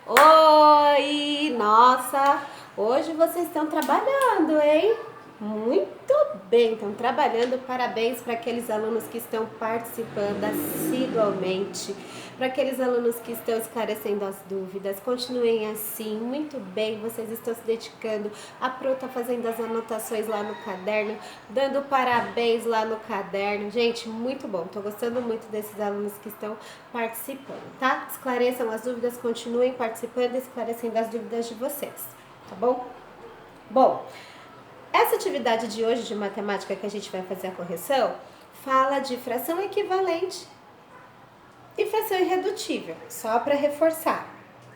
Oi! Nossa, hoje vocês estão trabalhando, hein? Muito bem, estão trabalhando. Parabéns para aqueles alunos que estão participando assiduamente, para aqueles alunos que estão esclarecendo as dúvidas. Continuem assim, muito bem, vocês estão se dedicando. A Pro está fazendo as anotações lá no caderno, dando parabéns lá no caderno. Gente, muito bom, estou gostando muito desses alunos que estão participando, tá? Esclareçam as dúvidas, continuem participando e esclarecendo as dúvidas de vocês, tá bom? Bom, essa atividade de hoje de matemática que a gente vai fazer a correção fala de fração equivalente e fração irredutível, só para reforçar.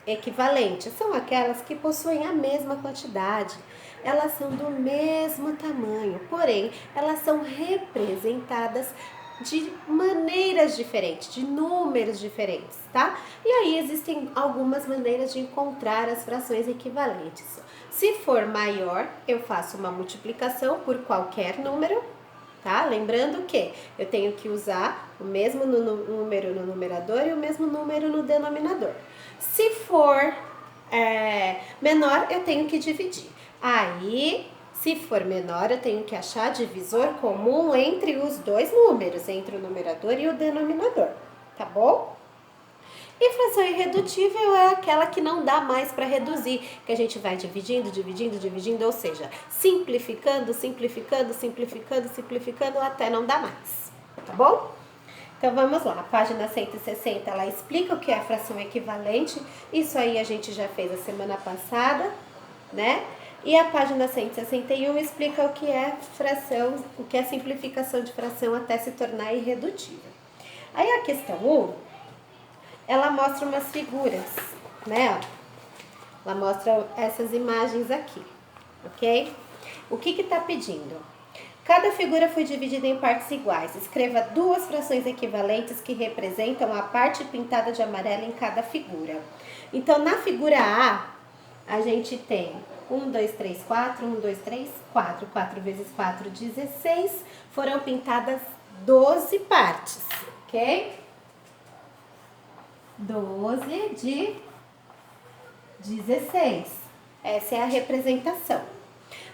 Equivalentes são aquelas que possuem a mesma quantidade, elas são do mesmo tamanho, porém elas são representadas de maneiras diferentes, de números diferentes, tá? E aí existem algumas maneiras de encontrar as frações equivalentes. Se for maior, eu faço uma multiplicação por qualquer número, tá? Lembrando que eu tenho que usar o mesmo número no numerador e o mesmo número no denominador. Se for menor, eu tenho que dividir. Aí, se for menor, eu tenho que achar divisor comum entre os dois números, entre o numerador e o denominador, tá bom? E fração irredutível é aquela que não dá mais para reduzir, que a gente vai dividindo, ou seja, simplificando até não dar mais, tá bom? Então vamos lá, a página 160, ela explica o que é fração equivalente, isso aí a gente já fez a semana passada, né? E a página 161 explica o que é fração, o que é simplificação de fração até se tornar irredutível. Aí a questão 1, ela mostra umas figuras, né? Ela mostra essas imagens aqui, ok? O que está pedindo? Cada figura foi dividida em partes iguais. Escreva duas frações equivalentes que representam a parte pintada de amarelo em cada figura. Então, na figura A gente tem 1, 2, 3, 4, 1, 2, 3, 4. 4 vezes 4, 16. Foram pintadas 12 partes, ok? 12 de 16. Essa é a representação.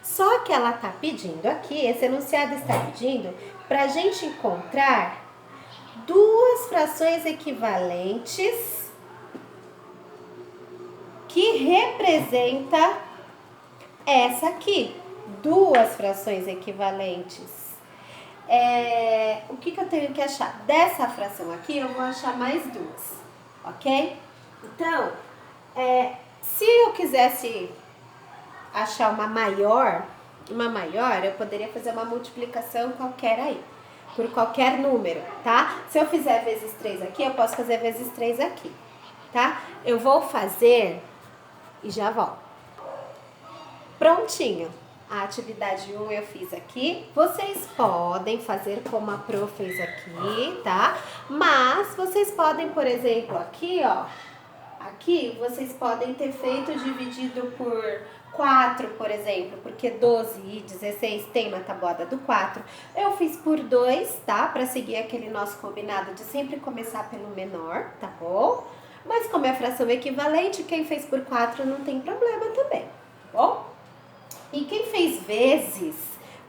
Só que ela está pedindo aqui, esse enunciado está pedindo para a gente encontrar duas frações equivalentes que representa essa aqui. Duas frações equivalentes. O que eu tenho que achar? Dessa fração aqui, eu vou achar mais duas, ok? Então, se eu quisesse achar uma maior, eu poderia fazer uma multiplicação qualquer aí, por qualquer número, tá? Se eu fizer vezes 3 aqui, eu posso fazer vezes 3 aqui, tá? Eu vou fazer e já volto. Prontinho. A atividade 1 eu fiz aqui. Vocês podem fazer como a Pro fez aqui, tá? Mas vocês podem, por exemplo, aqui, ó. Aqui vocês podem ter feito dividido por 4, por exemplo, porque 12 e 16 tem na tabuada do 4. Eu fiz por 2, tá? Para seguir aquele nosso combinado de sempre começar pelo menor, tá bom? Mas como é fração equivalente, quem fez por 4 não tem problema também, tá bom? E quem fez vezes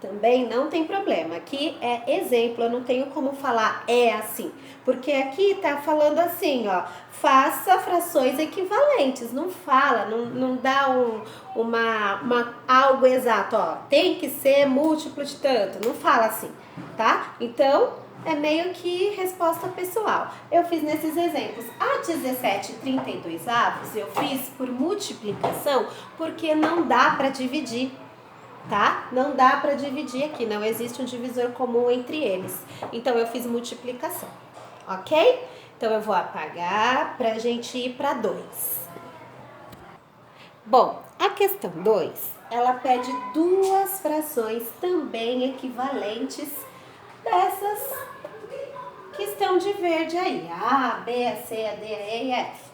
também não tem problema. Aqui é exemplo, eu não tenho como falar assim. Porque aqui tá falando assim, ó, faça frações equivalentes. Não fala, não dá algo exato, ó, tem que ser múltiplo de tanto. Não fala assim, tá? Então, é meio que resposta pessoal. Eu fiz nesses exemplos. A 17/32 eu fiz por multiplicação, porque não dá para dividir, tá? Não dá para dividir aqui, não existe um divisor comum entre eles. Então, eu fiz multiplicação, ok? Então, eu vou apagar para a gente ir para 2. Bom, a questão 2, ela pede duas frações também equivalentes dessas que estão de verde aí, a, B, a, C, a, D, a, E e a F.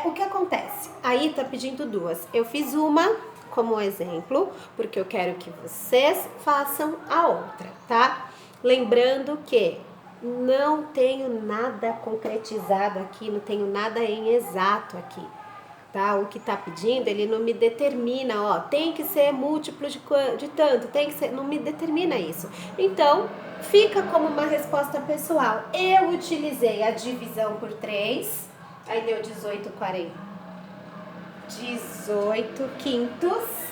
O que acontece? Aí tá pedindo duas. Eu fiz uma como exemplo, porque eu quero que vocês façam a outra, tá? Lembrando que não tenho nada concretizado aqui, não tenho nada em exato aqui, tá? O que tá pedindo, ele não me determina, ó, tem que ser múltiplo de tanto, tem que ser, não me determina isso. Então, fica como uma resposta pessoal. Eu utilizei a divisão por 3, aí deu 18 quintos.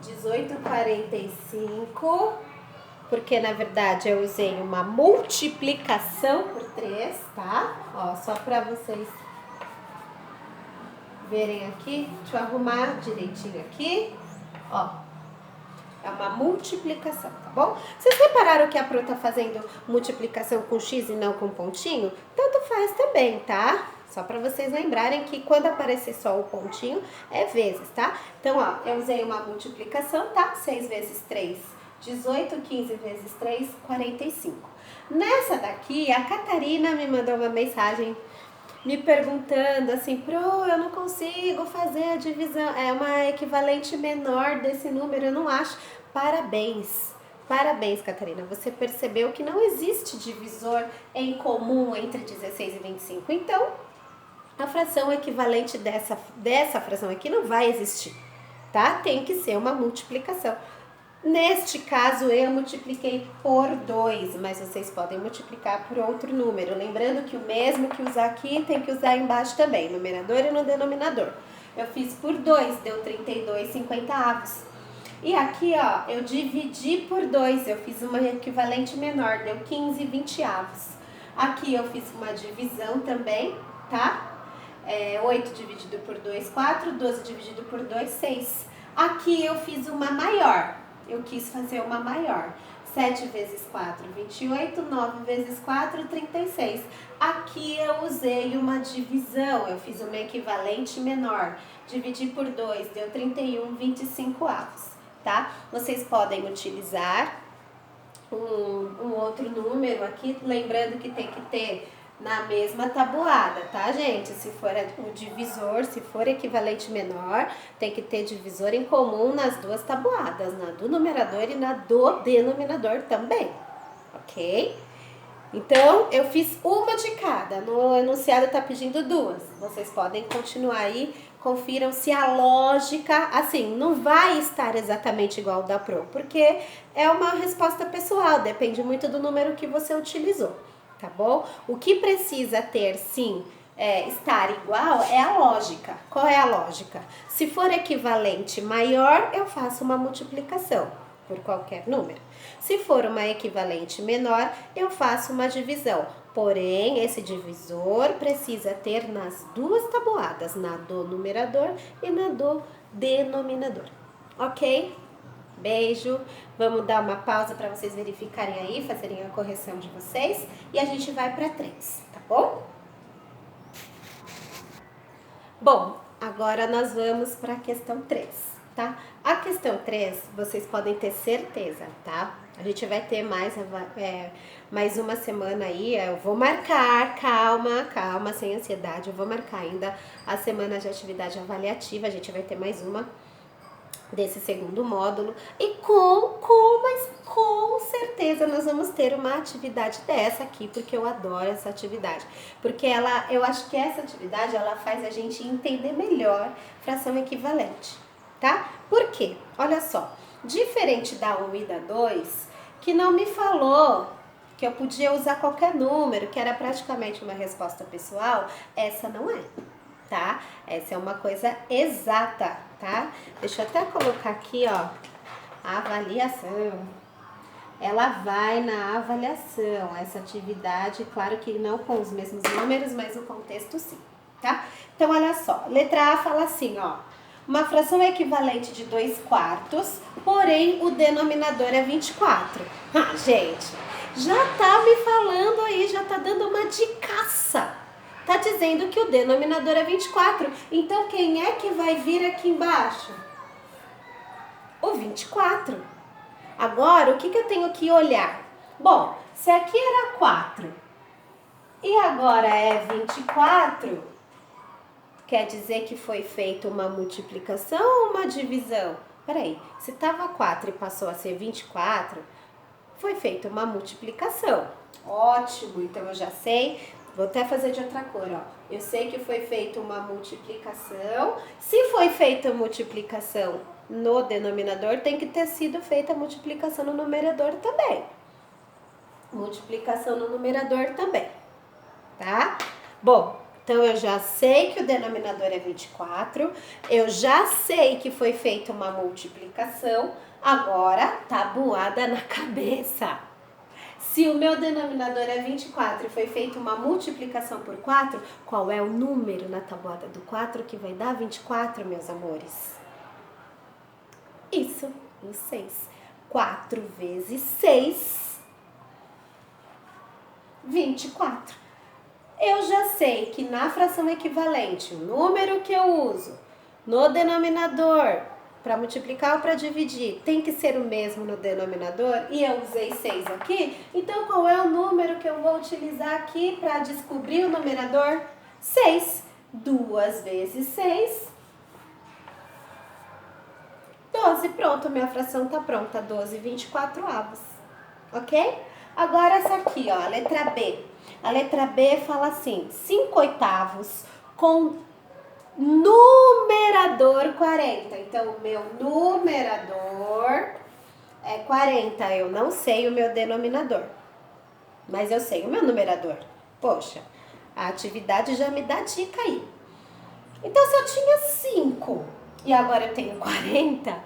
18,45, porque na verdade eu usei uma multiplicação por 3, tá? Ó, só para vocês verem aqui, deixa eu arrumar direitinho aqui, ó. É uma multiplicação, tá bom? Vocês repararam que a Pro tá fazendo multiplicação com X e não com pontinho? Tanto faz também, tá? Só para vocês lembrarem que quando aparecer só o pontinho, é vezes, tá? Então, ó, eu usei uma multiplicação, tá? 6 vezes 3, 18, 15 vezes 3, 45. Nessa daqui, a Catarina me mandou uma mensagem me perguntando assim, Pro, eu não consigo fazer a divisão, é uma equivalente menor desse número, eu não acho. Parabéns, parabéns, Catarina, você percebeu que não existe divisor em comum entre 16 e 25, então a fração equivalente dessa fração aqui não vai existir, tá? Tem que ser uma multiplicação. Neste caso, eu multipliquei por 2, mas vocês podem multiplicar por outro número. Lembrando que o mesmo que usar aqui, tem que usar embaixo também, no numerador e no denominador. Eu fiz por 2, deu 32/50. E aqui, ó, eu dividi por 2, eu fiz uma equivalente menor, deu 15/20. Aqui eu fiz uma divisão também, tá? 8 dividido por 2, 4, 12 dividido por 2, 6. Aqui eu fiz uma maior. Eu quis fazer uma maior. 7 vezes 4, 28. 9 vezes 4, 36. Aqui eu usei uma divisão. Eu fiz uma equivalente menor. Dividi por 2, deu 31/25, tá? Vocês podem utilizar um outro número aqui. Lembrando que tem que ter na mesma tabuada, tá, gente? Se for o divisor, se for equivalente menor, tem que ter divisor em comum nas duas tabuadas, na do numerador e na do denominador também, ok? Então, eu fiz uma de cada, no enunciado tá pedindo duas. Vocês podem continuar aí, confiram se a lógica, assim, não vai estar exatamente igual ao da Pro, porque é uma resposta pessoal, depende muito do número que você utilizou. Tá bom? O que precisa ter, sim, estar igual é a lógica. Qual é a lógica? Se for equivalente maior, eu faço uma multiplicação por qualquer número. Se for uma equivalente menor, eu faço uma divisão. Porém, esse divisor precisa ter nas duas tabuadas, na do numerador e na do denominador. Ok? Beijo, vamos dar uma pausa para vocês verificarem aí, fazerem a correção de vocês e a gente vai para 3, tá bom? Bom, agora nós vamos para a questão 3, tá? A questão 3, vocês podem ter certeza, tá? A gente vai ter mais uma semana aí, eu vou marcar, calma, sem ansiedade, eu vou marcar ainda a semana de atividade avaliativa, a gente vai ter mais uma desse segundo módulo e mas com certeza nós vamos ter uma atividade dessa aqui, porque eu adoro essa atividade, porque eu acho que essa atividade ela faz a gente entender melhor fração equivalente, tá? Por quê? Olha só, diferente da 1 e da 2, que não me falou que eu podia usar qualquer número, que era praticamente uma resposta pessoal, essa não é, tá? Essa é uma coisa exata, tá? Deixa eu até colocar aqui, ó, a avaliação. Ela vai na avaliação, essa atividade, claro que não com os mesmos números, mas o contexto sim, tá? Então, olha só, letra A fala assim, ó, uma fração é equivalente de 2/4, porém o denominador é 24. Ah, gente, já tá me falando aí, já tá dando uma dicaça. Tá dizendo que o denominador é 24. Então, quem é que vai vir aqui embaixo? O 24. Agora, o que eu tenho que olhar? Bom, se aqui era 4 e agora é 24, quer dizer que foi feita uma multiplicação ou uma divisão? Peraí, se estava 4 e passou a ser 24, foi feita uma multiplicação. Ótimo, então eu já sei. Vou até fazer de outra cor, ó. Eu sei que foi feita uma multiplicação. Se foi feita multiplicação no denominador, tem que ter sido feita a multiplicação no numerador também. Multiplicação no numerador também, tá? Bom, então eu já sei que o denominador é 24, eu já sei que foi feita uma multiplicação, agora tabuada na cabeça. Se o meu denominador é 24 e foi feita uma multiplicação por 4, qual é o número na tabuada do 4 que vai dar 24, meus amores? Isso, o 6. 4 vezes 6, 24. Eu já sei que na fração equivalente, o número que eu uso no denominador para multiplicar ou para dividir tem que ser o mesmo no denominador, e eu usei 6 aqui, então qual é o número que eu vou utilizar aqui para descobrir o numerador? 6. 2 vezes 6, 12. Pronto, minha fração está pronta, 12/24. Ok? Agora essa aqui, ó, a letra B. A letra B fala assim, 5/8 com numerador 40. Então, o meu numerador é 40. Eu não sei o meu denominador, mas eu sei o meu numerador. Poxa, a atividade já me dá dica aí. Então, se eu tinha 5 e agora eu tenho 40,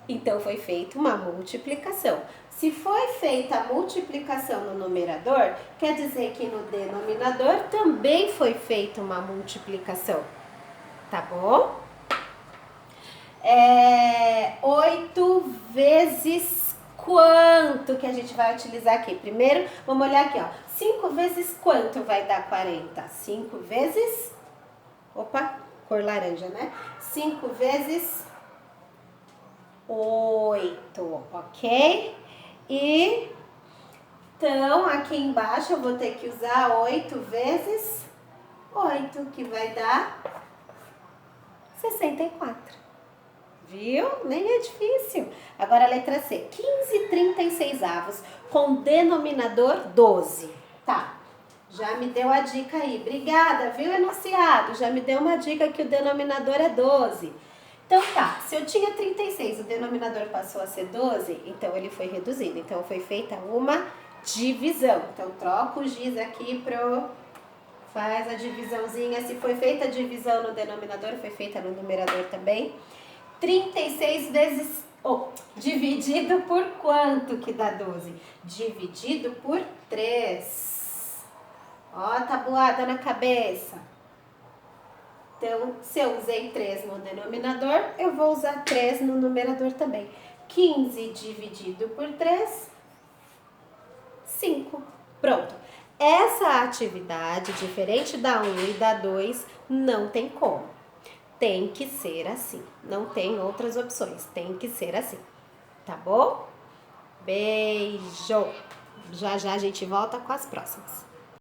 então foi feita uma multiplicação. Se foi feita a multiplicação no numerador, quer dizer que no denominador também foi feita uma multiplicação. Tá bom? 8 vezes quanto que a gente vai utilizar aqui? Primeiro, vamos olhar aqui, ó. 5 vezes quanto vai dar 40? 5 vezes... Opa, cor laranja, né? 5 vezes 8, ok? E então, aqui embaixo eu vou ter que usar 8 vezes 8, que vai dar 64. Viu? Nem é difícil. Agora a letra C. 15/36 com denominador 12. Tá. Já me deu a dica aí. Obrigada, viu, enunciado? Já me deu uma dica que o denominador é 12. Então tá, se eu tinha 36, o denominador passou a ser 12, então ele foi reduzido. Então foi feita uma divisão. Então troca o giz aqui faz a divisãozinha. Se foi feita a divisão no denominador, foi feita no numerador também. 36 vezes... dividido por quanto que dá 12? Dividido por 3. Ó, tabuada na cabeça. Então, se eu usei 3 no denominador, eu vou usar 3 no numerador também. 15 dividido por 3, 5. Pronto. Essa atividade, diferente da 1 e da 2, não tem como. Tem que ser assim. Não tem outras opções. Tem que ser assim. Tá bom? Beijo! Já já a gente volta com as próximas.